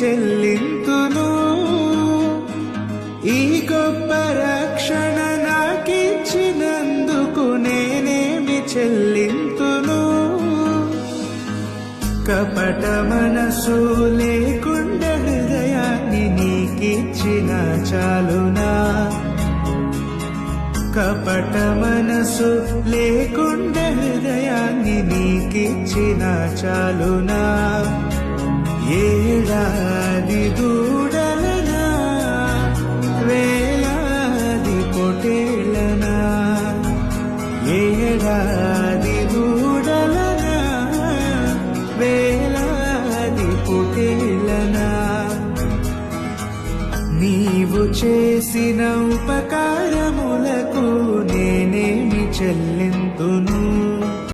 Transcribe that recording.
చెల్లింతును. ఈ గొప్ప రక్షణ నాకిచ్చినందుకు నేనేమి చెల్లింతును. కపట మనసు లేకుండా హృదయాన్ని నీకిచ్చిన చాలునా. కపట మనసు లేకుండా హృదయాన్ని నీకిచ్చిన చాలునా. ఏడాది దూడలనా వేలాది పొటేళ్ళనా. ఏడాది దూడలనా వేలాది పొటేళ్ళనా. నీవు చేసిన ఉపకారం